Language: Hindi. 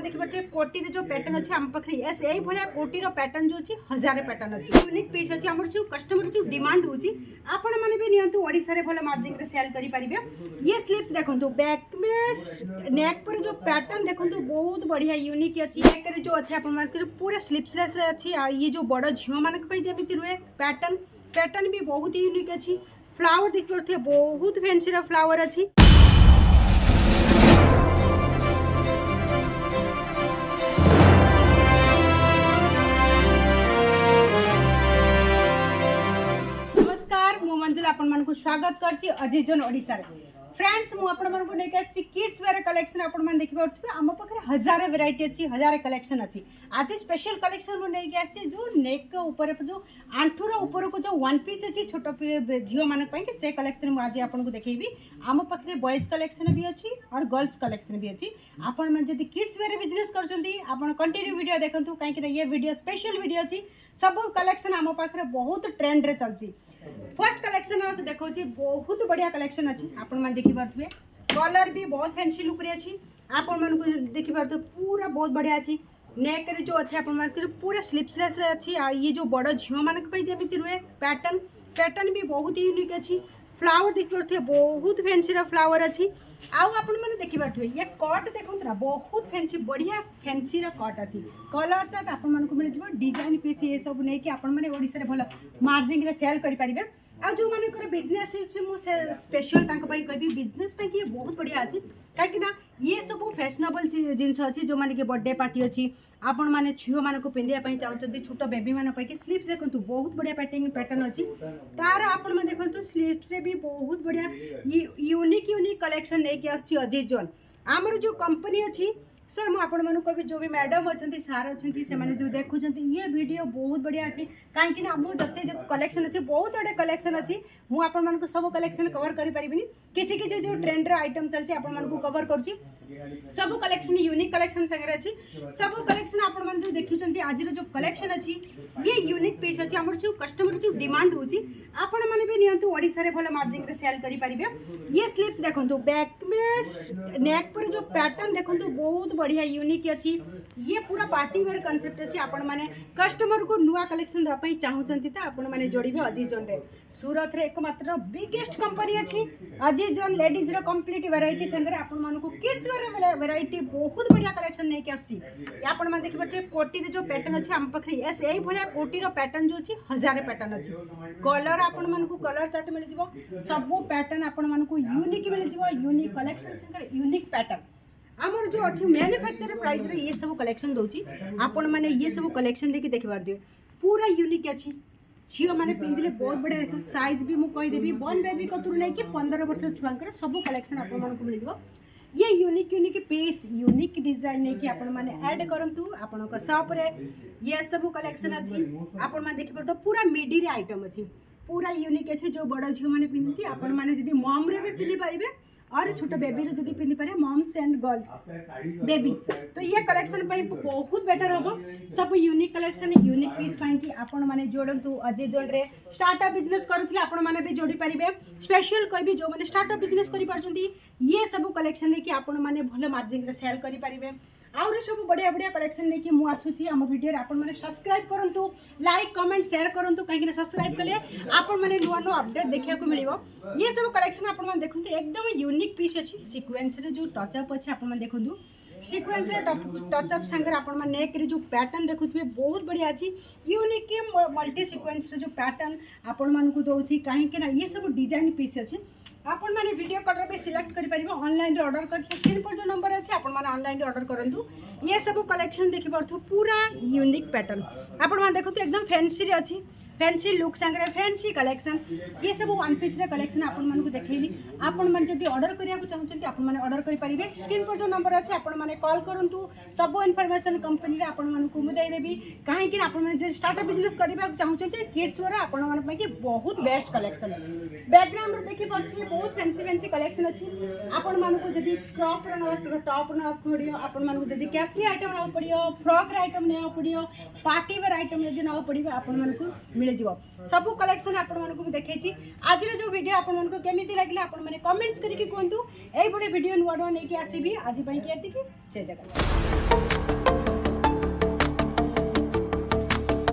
देखिए कोटी जो पैटर्न अच्छे आम पाखे यस यही भाया कोटीर पैटर्न जो अच्छी 1000 पैटर्न अच्छी यूनिक पीस अच्छी आम जो कस्टमर जो डिमांड होची आपण माने भी नियंतु ओडिसा रे भल मार्जिन रे सेल करि परिबे। ये स्लीव्स देखंतु बैक में नेक पर जो पैटर्न देखंतु बहुत बढ़िया यूनिक अच्छी नेक रे जो अच्छे आपण माने पूरा स्लीव्सलेस रे अच्छी आ ये जो बड़ झियो मानक पई जेमिति रुए पैटर्न भी बहुत यूनिक अच्छी फ्लावर देख पड़थे बहुत फैंसी रा फ्लावर अच्छी। आपण मन को स्वागत करछि अजीजन ओडिसा रे फ्रेंड्स मु आपण मन को लेके आछि किड्स वेयर कलेक्शन आपण मन देखि पाउथबे हम पाखरे 1000 वैरायटी अछि 1000 कलेक्शन अछि। आज स्पेशल कलेक्शन मु लेके आछि जो नेक के ऊपर जो आंठूर ऊपर को जो वन पीस अछि छोटो झियो मानक पई के से कलेक्शन मु आज आपण को देखैबी। हम पाखरे बॉयज कलेक्शन भी अछि और गर्ल्स कलेक्शन भी अछि। आपण मन जदी किड्स वेयर बिजनेस करछंती आपण कंटिन्यू वीडियो देखंतु काहे कि ये वीडियो स्पेशल वीडियो अछि। सब कलेक्शन हम पाखरे बहुत ट्रेंड रे चलछि। फर्स्ट कलेक्शन देखो बहुत बढ़िया कलेक्शन अच्छी आपण मैंने देखी पारे कलर भी बहुत फैंसी लुक रे अच्छी आपण मन को देखी पारे पूरा बहुत बढ़िया अच्छी नेक रे जो अच्छे आपण मन पूरा स्लीव्सलेस रे अच्छी आ ये जो बड़ झियो मानक पई जेमिति रुए पैटर्न भी बहुत यूनिक अच्छी फ्लावर देखी पारे बहुत फैंसी रा फ्लावर अच्छी आउ आपण मैंने देखी पारे ये कट देखो ना बहुत फैंसी बढ़िया फैंसी रा कट अच्छी कलर चार्ट आपण मन को मिल जिवो डिजाइन पीस ये सब नै कि आपण माने ओडिसा रे भलो मार्जिन रे सेल करि परिबे। आ जो माने कर बिजनेस अछि मु स्पेशल तांक पई कहबी बिजनेस पे कि बहुत बढ़िया अछि काकि ना ये सब फैशनेबल जिंस अछि जो माने कि बर्थडे पार्टी अछि आपण माने छियो माने को पिंदिया पई चाहउछथि छोटो बेबी माने पई कि स्लीव्स देखंतु बहुत बढ़िया पैटर्न अछि तार आपण माने देखंतु स्लीव्स रे भी बहुत बढ़िया यूनिक कलेक्शन नै कि अछि अजीत जोन हमर जो कंपनी अछि सर मु आपण मानु कहबी जो भी मैडम अछंती सार अछंती से माने जो देखुछंती ये वीडियो बहुत बढ़िया अछि काहे कि ना मु जते जो कलेक्शन अछि बहुत बड़े कलेक्शन अछि मु आपण मानु को सब कलेक्शन कवर करि परिबिनी किछि किछि जो ट्रेंड रे आइटम चलछि आपण मानु को कवर करछि सब कलेक्शन यूनिक कलेक्शन संगे अछि सब कलेक्शन आपण मानु जो देखुछंती आज जो कलेक्शन अछि ये यूनिक पीस अछि हमर जो कस्टमर जो डिमांड होछि आपण माने भी नियंतु ओडिसा रे भलो मार्जिन रे सेल करि परिबे। ये स्लीव्स देखंतु बैक में नेक पर जो पैटर्न देखंतु बहुत बढ़िया यूनिक अच्छी ये पूरा पार्टी वेयर कांसेप्ट अच्छी आपण माने कस्टमर को नुआ कलेक्शन दे पई चाहउछंती त आपण माने जोड़िबे अजीत जोन रे सूरत रे एकमात्र बिगेस्ट कंपनी अच्छी अजीत जोन लेडीज रे कंप्लीट वैरायटी संगे आपण माने को किड्स वेयर वैरायटी बहुत बढ़िया कलेक्शन नै के आछि। आपण माने देखि पड़ते कोटी रे जो पैटर्न अच्छी हम पखरी यस एही भलिया कोटी रो पैटर्न जो अछि 1000 पैटर्न अच्छी कलर आपण माने को कलर चार्ट मिल जिवो सब पैटर्न आपण माने को यूनिक मिल जिवो यूनिक कलेक्शन संगे यूनिक पैटर्न आमर जो अच्छी मैन्युफैक्चर प्राइस रे ये सब कलेक्शन दोची आपण माने ये सब कलेक्शन देखि देखि पार दियो पूरा यूनिक अच्छी झियो माने पिंदिले बहुत बढ़िया देखो साइज भी मु कहि देबी वन बेबी कतुर नै कि 15 वर्ष छुआंकर सब कलेक्शन आपण मन को मिल जिवो। ये यूनिक पीस यूनिक डिजाइन नै कि आपण माने ऐड करंतु आपण को शॉप रे ये सब कलेक्शन अच्छी आपण माने देखि परतो पूरा मिडी रे आइटम अच्छी पूरा यूनिक अच्छी जो बड़ झियो माने पिंदी आपण माने जदी मॉम रे भी पिंदी पारिबे और छोटे बेबी रे जदी पिंदी पारे मॉम्स एंड गर्ल्स बेबी तो ये कलेक्शन पई बहुत बेटर होबो सब यूनिक कलेक्शन यूनिक पीस पई कि आपण माने जोडंतु अजय जोन रे स्टार्टअप बिजनेस करूथिले आपण माने भी जोडी परिबे स्पेशल कहबी जो माने स्टार्टअप बिजनेस करि परछंती ये सब कलेक्शन ने कि आपण माने भलो मार्जिन रे सेल करि परिबे आउरे सब बढ़िया बढ़िया कलेक्शन लेके मु आसुची हम वीडियो रे आपण माने सब्सक्राइब करंतु लाइक कमेंट शेयर करंतु काहे कि सब्सक्राइब कले आपण माने नुवा नुवा अपडेट देखिया को मिलिबो। ये सब कलेक्शन आपण माने देखंतु एकदम यूनिक पीस अछि सीक्वेंस रे जो टच अप अछि आपण माने देखंतु सीक्वेंस रे टच अप संगे आपण माने नेक रे जो पैटर्न देखुथबे बहुत बढ़िया अछि यूनिक के मल्टी सीक्वेंस रे जो पैटर्न आपण मान को दोसी काहे कि ना ये सब डिजाइन पीस अछि आपण माने वीडियो कलर भी सिलेक्ट करि परिबो ऑनलाइन रे ऑर्डर करके स्क्रीन पर जो नंबर अछि आपण माने ऑनलाइन रे ऑर्डर करंतु ये सब कलेक्शन देखि परथु पूरा यूनिक पैटर्न आपण माने देखंतु एकदम फैंसी रे अछि फैंसी लुक संगे फैंसी कलेक्शन ये सब वन पीस रे कलेक्शन आपण मन को देखैली आपण मन जदी ऑर्डर करिया को चाहउछंती आपण माने ऑर्डर करि परिबे स्क्रीन पर जो नंबर अछि आपण माने कॉल करंतु सब इन्फॉर्मेशन कंपनी रे आपण मन को मु दे देबी काहे कि आपण माने जे स्टार्टअप बिजनेस करिबा को चाहउछंती किड्स वाला आपण मन पई कि बहुत बेस्ट कलेक्शन बैकग्राउंड रे देखि परथि बहुत फैंसी कलेक्शन अछि आपण मन को जदी क्रॉप रे न टॉप न पडियो आपण मन को जदी कैफ्री आइटम न पडियो फ्रॉक रे आइटम न पडियो पार्टी वेयर आइटम जदी न पडियो आपण मन को मिल जिवो सब कलेक्शन आपण मन को देखै छी। आज रे जो वीडियो आपण मन को केमिति लागले आपण माने कमेंट्स करिके कहंतु एई बडे वीडियो नुवा नुवा नै कि आसीबी आज पई कि एतिकी जय जगन्नाथ।